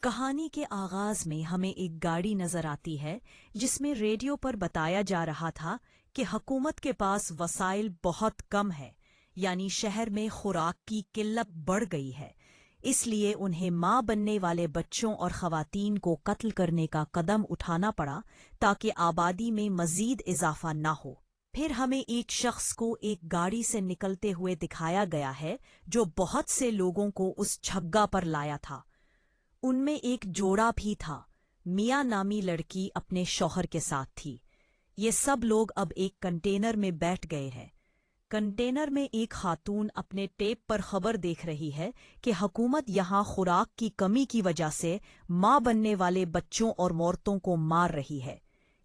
کہانی کے آغاز میں ہمیں ایک گاڑی نظر آتی ہے جس میں ریڈیو پر بتایا جا رہا تھا کہ حکومت کے پاس وسائل بہت کم ہے، یعنی شہر میں خوراک کی قلت بڑھ گئی ہے، اس لیے انہیں ماں بننے والے بچوں اور خواتین کو قتل کرنے کا قدم اٹھانا پڑا تاکہ آبادی میں مزید اضافہ نہ ہو۔ پھر ہمیں ایک شخص کو ایک گاڑی سے نکلتے ہوئے دکھایا گیا ہے جو بہت سے لوگوں کو اس جھگا پر لایا تھا۔ ان میں ایک جوڑا بھی تھا، میاں نامی لڑکی اپنے شوہر کے ساتھ تھی۔ یہ سب لوگ اب ایک کنٹینر میں بیٹھ گئے ہیں۔ کنٹینر میں ایک خاتون اپنے ٹیپ پر خبر دیکھ رہی ہے کہ حکومت یہاں خوراک کی کمی کی وجہ سے ماں بننے والے بچوں اور عورتوں کو مار رہی ہے۔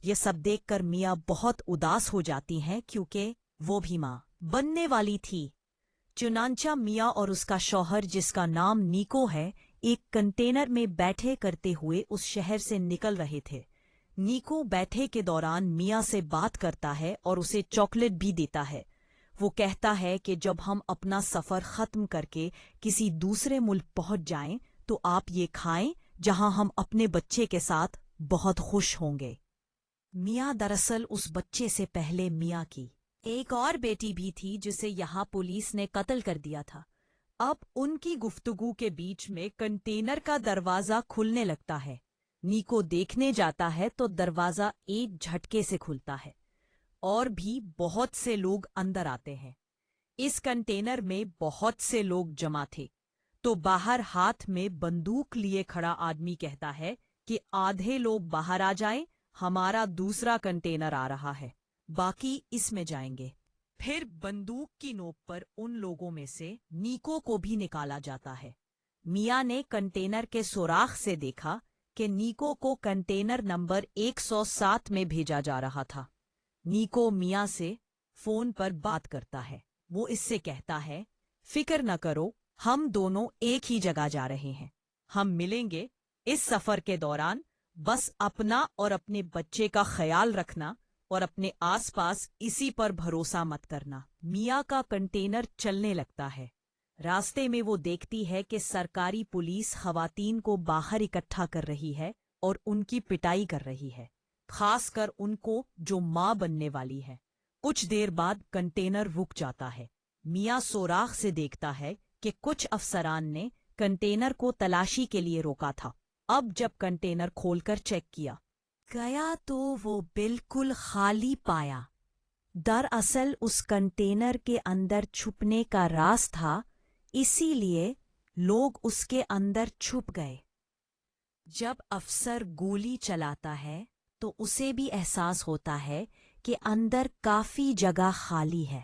یہ سب دیکھ کر میاں بہت اداس ہو جاتی ہیں کیونکہ وہ بھی ماں بننے والی تھی۔ چنانچہ میاں اور اس کا شوہر، جس کا نام نیکو ہے، ایک کنٹینر میں بیٹھے کرتے ہوئے اس شہر سے نکل رہے تھے۔ نیکو بیٹھے کے دوران میاں سے بات کرتا ہے اور اسے چاکلیٹ بھی دیتا ہے۔ وہ کہتا ہے کہ جب ہم اپنا سفر ختم کر کے کسی دوسرے ملک پہنچ جائیں تو آپ یہ کھائیں جہاں ہم اپنے بچے کے ساتھ بہت خوش ہوں گے۔ میاں دراصل اس بچے سے پہلے میاں کی ایک اور بیٹی بھی تھی جسے یہاں پولیس نے قتل کر دیا تھا۔ اب ان کی گفتگو کے بیچ میں کنٹینر کا دروازہ کھلنے لگتا ہے۔ نیکو دیکھنے جاتا ہے تو دروازہ ایک جھٹکے سے کھلتا ہے اور بھی بہت سے لوگ اندر آتے ہیں۔ اس کنٹینر میں بہت سے لوگ جمع تھے، تو باہر ہاتھ میں بندوق لیے کھڑا آدمی کہتا ہے کہ آدھے لوگ باہر آ جائیں، ہمارا دوسرا کنٹینر آ رہا ہے، باقی اس میں جائیں گے۔ پھر بندوق کی نوک پر ان لوگوں میں سے نیکو کو بھی نکالا جاتا ہے۔ میاں نے کنٹینر کے سوراخ سے دیکھا کہ نیکو کو کنٹینر نمبر 107 میں بھیجا جا رہا تھا۔ نیکو میاں سے فون پر بات کرتا ہے۔ وہ اس سے کہتا ہے، فکر نہ کرو، ہم دونوں ایک ہی جگہ جا رہے ہیں، ہم ملیں گے۔ اس سفر کے دوران بس اپنا اور اپنے بچے کا خیال رکھنا اور اپنے آس پاس اسی پر بھروسہ مت کرنا۔ میاں کا کنٹینر چلنے لگتا ہے۔ راستے میں وہ دیکھتی ہے کہ سرکاری پولیس خواتین کو باہر اکٹھا کر رہی ہے اور ان کی پٹائی کر رہی ہے، خاص کر ان کو جو ماں بننے والی ہے۔ کچھ دیر بعد کنٹینر رک جاتا ہے۔ میاں سوراخ سے دیکھتا ہے کہ کچھ افسران نے کنٹینر کو تلاشی کے لیے روکا تھا۔ اب جب کنٹینر کھول کر چیک کیا گیا تو وہ بالکل خالی پایا۔ دراصل اس کنٹینر کے اندر چھپنے کا راز تھا، اسی لیے لوگ اس کے اندر چھپ گئے۔ جب افسر گولی چلاتا ہے تو اسے بھی احساس ہوتا ہے کہ اندر کافی جگہ خالی ہے۔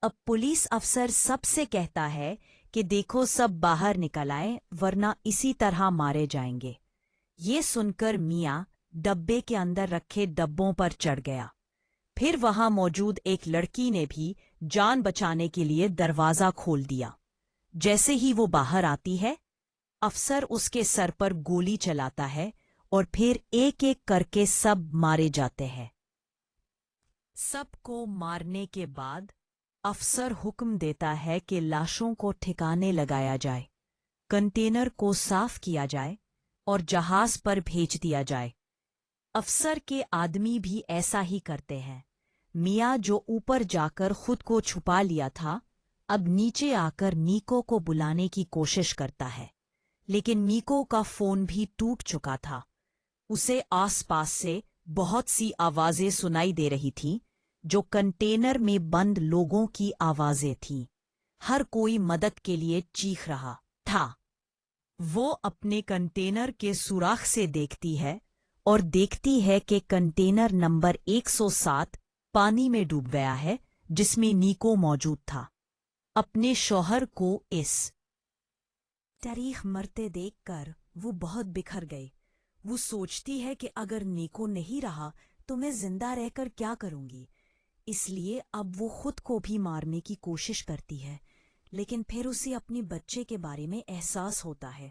اب پولیس افسر سب سے کہتا ہے کہ دیکھو، سب باہر نکل آئیں ورنہ اسی طرح مارے جائیں گے۔ یہ سن کر میاں ڈبے کے اندر رکھے ڈبوں پر چڑھ گیا۔ پھر وہاں موجود ایک لڑکی نے بھی جان بچانے کے لیے دروازہ کھول دیا۔ جیسے ہی وہ باہر آتی ہے، افسر اس کے سر پر گولی چلاتا ہے اور پھر ایک ایک کر کے سب مارے جاتے ہیں۔ سب کو مارنے کے بعد افسر حکم دیتا ہے کہ لاشوں کو ٹھکانے لگایا جائے، کنٹینر کو صاف کیا جائے اور جہاز پر بھیج دیا جائے۔ افسر کے آدمی بھی ایسا ہی کرتے ہیں۔ میاں جو اوپر جا کر خود کو چھپا لیا تھا، اب نیچے آ کر نیکو کو بلانے کی کوشش کرتا ہے، لیکن نیکو کا فون بھی ٹوٹ چکا تھا۔ اسے آس پاس سے بہت سی آوازیں سنائی دے رہی تھیں جو کنٹینر میں بند لوگوں کی آوازیں تھیں۔ ہر کوئی مدد کے لیے چیخ رہا تھا۔ وہ اپنے کنٹینر کے سوراخ سے دیکھتی ہے اور دیکھتی ہے کہ کنٹینر نمبر 107 پانی میں ڈوب گیا ہے، جس میں نیکو موجود تھا۔ اپنے شوہر کو اس تاریخ مرتے دیکھ کر وہ بہت بکھر گئی۔ وہ سوچتی ہے کہ اگر نیکو نہیں رہا تو میں زندہ رہ کر کیا کروں گی، اس لیے اب وہ خود کو بھی مارنے کی کوشش کرتی ہے۔ لیکن پھر اسے اپنے بچے کے بارے میں احساس ہوتا ہے۔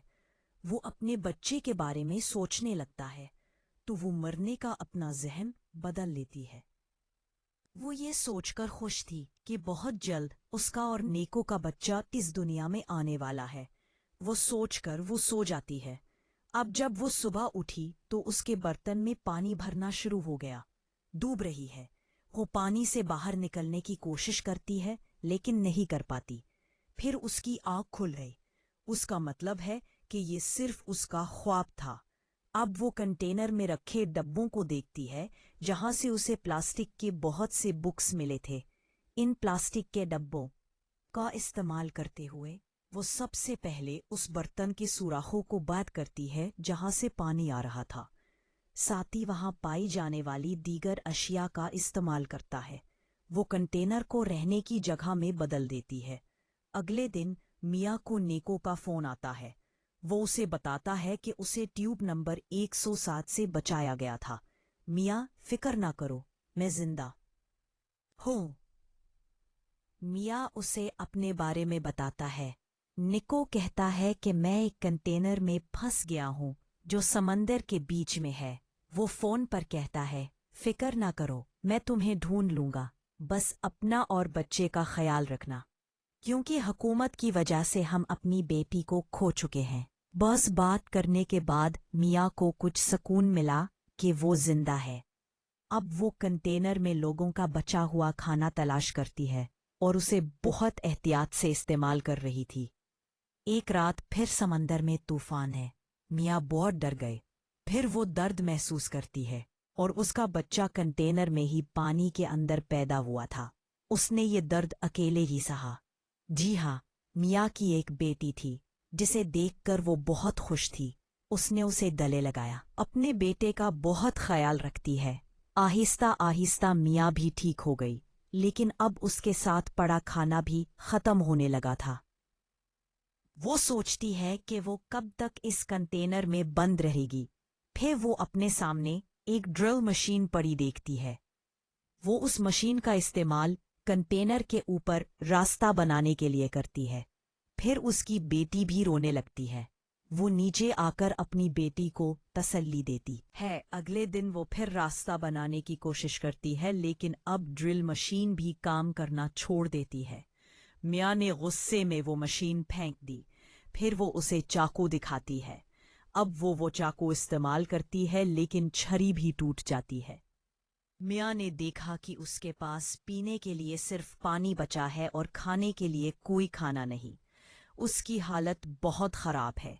وہ اپنے بچے کے بارے میں سوچنے لگتا ہے تو وہ مرنے کا اپنا ذہن بدل لیتی ہے۔ وہ یہ سوچ کر خوش تھی کہ بہت جلد اس کا اور نیکو کا بچہ اس دنیا میں آنے والا ہے۔ وہ سوچ کر وہ سو جاتی ہے۔ اب جب وہ صبح اٹھی تو اس کے برتن میں پانی بھرنا شروع ہو گیا۔ ڈوب رہی ہے۔ وہ پانی سے باہر نکلنے کی کوشش کرتی ہے لیکن نہیں کر پاتی۔ پھر اس کی آنکھ کھل گئی۔ اس کا مطلب ہے کہ یہ صرف اس کا خواب تھا۔ اب وہ کنٹینر میں رکھے ڈبوں کو دیکھتی ہے جہاں سے اسے پلاسٹک کے بہت سے بکس ملے تھے۔ ان پلاسٹک کے ڈبوں کا استعمال کرتے ہوئے وہ سب سے پہلے اس برتن کے سوراخوں کو بند کرتی ہے جہاں سے پانی آ رہا تھا۔ ساتھ ہی وہاں پائی جانے والی دیگر اشیاء کا استعمال کرتا ہے۔ وہ کنٹینر کو رہنے کی جگہ میں بدل دیتی ہے۔ اگلے دن میاں کو نیکو کا فون آتا ہے۔ وہ اسے بتاتا ہے کہ اسے ٹیوب نمبر 107 سے بچایا گیا تھا۔ میاں فکر نہ کرو، میں زندہ ہوں۔ میاں اسے اپنے بارے میں بتاتا ہے۔ نیکو کہتا ہے کہ میں ایک کنٹینر میں پھنس گیا ہوں جو سمندر کے بیچ میں ہے۔ وہ فون پر کہتا ہے، فکر نہ کرو، میں تمہیں ڈھونڈ لوں گا، بس اپنا اور بچے کا خیال رکھنا، کیونکہ حکومت کی وجہ سے ہم اپنی بیٹی کو کھو چکے ہیں۔ بس بات کرنے کے بعد میاں کو کچھ سکون ملا کہ وہ زندہ ہے۔ اب وہ کنٹینر میں لوگوں کا بچا ہوا کھانا تلاش کرتی ہے اور اسے بہت احتیاط سے استعمال کر رہی تھی۔ ایک رات پھر سمندر میں طوفان ہے۔ میاں بہت ڈر گئے۔ پھر وہ درد محسوس کرتی ہے اور اس کا بچہ کنٹینر میں ہی پانی کے اندر پیدا ہوا تھا۔ اس نے یہ درد اکیلے ہی سہا۔ جی ہاں، میاں کی ایک بیٹی تھی جسے دیکھ کر وہ بہت خوش تھی۔ اس نے اسے گلے لگایا۔ اپنے بیٹے کا بہت خیال رکھتی ہے۔ آہستہ آہستہ میاں بھی ٹھیک ہو گئی، لیکن اب اس کے ساتھ پڑا کھانا بھی ختم ہونے لگا تھا۔ وہ سوچتی ہے کہ وہ کب تک اس کنٹینر میں بند رہے گی۔ پھر وہ اپنے سامنے ایک ڈرل مشین پڑی دیکھتی ہے۔ وہ اس مشین کا استعمال کنٹینر کے اوپر راستہ بنانے کے لیے کرتی ہے۔ پھر اس کی بیٹی بھی رونے لگتی ہے۔ وہ نیچے آ کر اپنی بیٹی کو تسلی دیتی ہے۔ اگلے دن وہ پھر راستہ بنانے کی کوشش کرتی ہے، لیکن اب ڈرل مشین بھی کام کرنا چھوڑ دیتی ہے۔ میاں نے غصے میں وہ مشین پھینک دی۔ پھر وہ اسے چاقو دکھاتی ہے۔ اب وہ چاقو استعمال کرتی ہے لیکن چھری بھی ٹوٹ جاتی ہے۔ میاں نے دیکھا کہ اس کے پاس پینے کے لیے صرف پانی بچا ہے اور کھانے کے لیے کوئی کھانا نہیں۔ اس کی حالت بہت خراب ہے۔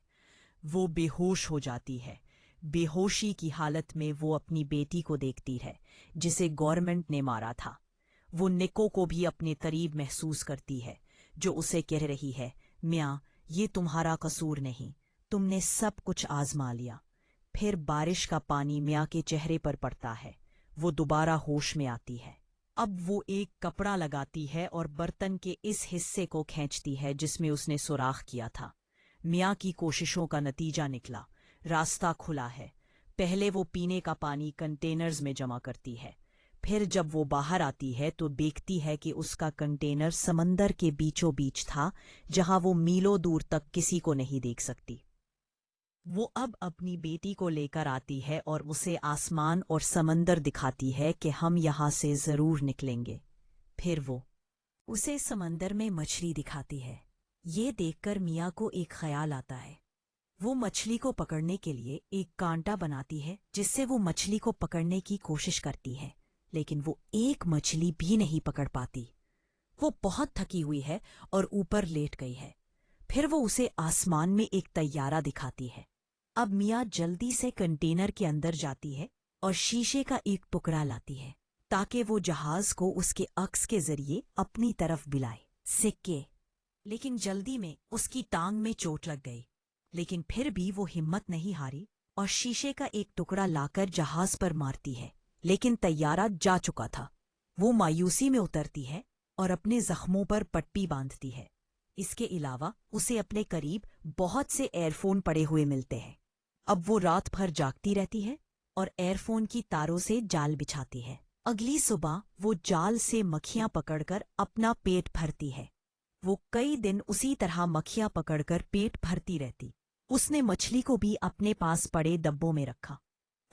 وہ بے ہوش ہو جاتی ہے۔ بے ہوشی کی حالت میں وہ اپنی بیٹی کو دیکھتی ہے جسے گورنمنٹ نے مارا تھا۔ وہ نیکو کو بھی اپنے قریب محسوس کرتی ہے جو اسے کہہ رہی ہے، میاں یہ تمہارا قصور نہیں، تم نے سب کچھ آزما لیا۔ پھر بارش کا پانی میاں کے چہرے پر پڑتا ہے۔ وہ دوبارہ ہوش میں آتی ہے۔ اب وہ ایک کپڑا لگاتی ہے اور برتن کے اس حصے کو کھینچتی ہے جس میں اس نے سوراخ کیا تھا۔ میاں کی کوششوں کا نتیجہ نکلا۔ راستہ کھلا ہے۔ پہلے وہ پینے کا پانی کنٹینرز میں جمع کرتی ہے۔ پھر جب وہ باہر آتی ہے تو دیکھتی ہے کہ اس کا کنٹینر سمندر کے بیچوں بیچ تھا، جہاں وہ میلوں دور تک کسی کو نہیں دیکھ سکتی۔ وہ اب اپنی بیٹی کو لے کر آتی ہے اور اسے آسمان اور سمندر دکھاتی ہے کہ ہم یہاں سے ضرور نکلیں گے۔ پھر وہ اسے سمندر میں مچھلی دکھاتی ہے۔ یہ دیکھ کر میاں کو ایک خیال آتا ہے۔ وہ مچھلی کو پکڑنے کے لیے ایک کانٹا بناتی ہے جس سے وہ مچھلی کو پکڑنے کی کوشش کرتی ہے، لیکن وہ ایک مچھلی بھی نہیں پکڑ پاتی۔ وہ بہت تھکی ہوئی ہے اور اوپر لیٹ گئی ہے۔ پھر وہ اسے آسمان میں ایک طیارہ دکھاتی ہے۔ اب میاں جلدی سے کنٹینر کے اندر جاتی ہے اور شیشے کا ایک ٹکڑا لاتی ہے تاکہ وہ جہاز کو اس کے عکس کے ذریعے اپنی طرف بلائے۔ سکے، لیکن جلدی میں اس کی ٹانگ میں چوٹ لگ گئی، لیکن پھر بھی وہ ہمت نہیں ہاری اور شیشے کا ایک ٹکڑا لا کر جہاز پر مارتی ہے، لیکن طیارہ جا چکا تھا۔ وہ مایوسی میں اترتی ہے اور اپنے زخموں پر پٹی باندھتی ہے۔ اس کے علاوہ اسے اپنے قریب بہت سے ایئر فون پڑے ہوئے ملتے ہیں۔ اب وہ رات بھر جاگتی رہتی ہے اور ایئر فون کی تاروں سے جال بچھاتی ہے۔ اگلی صبح وہ جال سے مکھیاں پکڑ کر اپنا پیٹ بھرتی ہے۔ وہ کئی دن اسی طرح مکھیاں پکڑ کر پیٹ بھرتی رہتی۔ اس نے مچھلی کو بھی اپنے پاس پڑے ڈبوں میں رکھا۔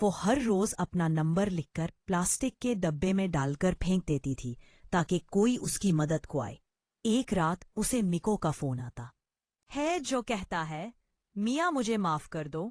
وہ ہر روز اپنا نمبر لکھ کر پلاسٹک کے ڈبے میں ڈال کر پھینک دیتی تھی تاکہ کوئی اس کی مدد کو آئے۔ ایک رات اسے نیکو کا فون آتا ہے جو کہتا ہے، میاں مجھے معاف کر دو،